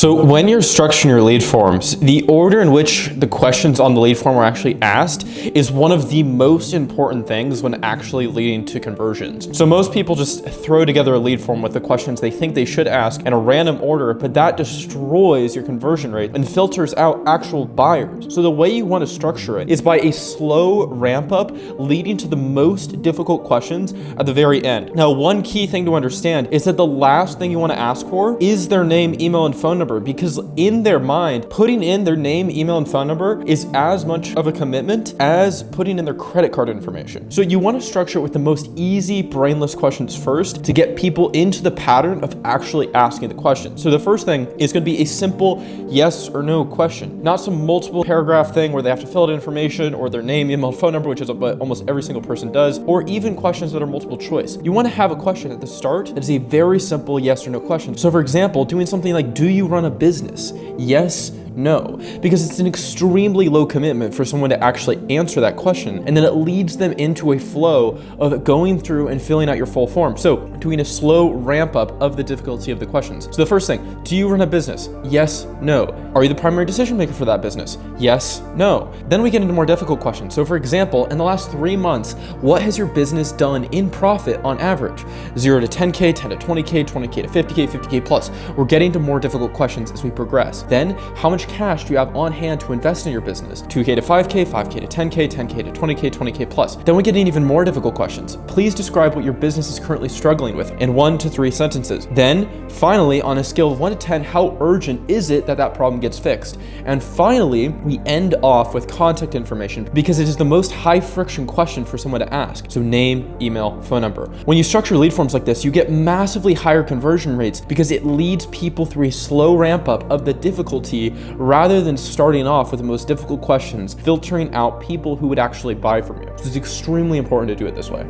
So when you're structuring your lead forms, the order in which the questions on the lead form are actually asked is one of the most important things when actually leading to conversions. So most people just throw together a lead form with the questions they think they should ask in a random order, but that destroys your conversion rate and filters out actual buyers. So the way you want to structure it is by a slow ramp up leading to the most difficult questions at the very end. Now, one key thing to understand is that the last thing you want to ask for is their name, email, and phone number, because in their mind, putting in their name, email, and phone number is as much of a commitment as putting in their credit card information. So you want to structure it with the most easy, brainless questions first to get people into the pattern of actually asking the question. So the first thing is going to be a simple yes or no question, not some multiple paragraph thing where they have to fill out information or their name, email, phone number, which is what almost every single person does, or even questions that are multiple choice. You want to have a question at the start that is a very simple yes or no question. So for example, doing something like, do you run a business? Yes, no, because it's an extremely low commitment for someone to actually answer that question, and then it leads them into a flow of going through and filling out your full form. So doing a slow ramp up of the difficulty of the questions. So the first thing, do you run a business? Yes, no. Are you the primary decision maker for that business? Yes, no. Then we get into more difficult questions. So for example, in the last 3 months, what has your business done in profit on average? 0 to 10K, 10 to 20K, 20K to 50K, 50K plus. We're getting to more difficult questions as we progress. Then, how much cash do you have on hand to invest in your business? 2K to 5K, 5K to 10K, 10K to 20K, 20K plus. Then we get in even more difficult questions. Please describe what your business is currently struggling with in 1 to 3 sentences. Then, finally, on a scale of 1 to 10, how urgent is it that that problem gets fixed? And finally, we end off with contact information because it is the most high friction question for someone to ask. So name, email, phone number. When you structure lead forms like this, you get massively higher conversion rates because it leads people through a slow ramp up of the difficulty rather than starting off with the most difficult questions, filtering out people who would actually buy from you. So it's extremely important to do it this way.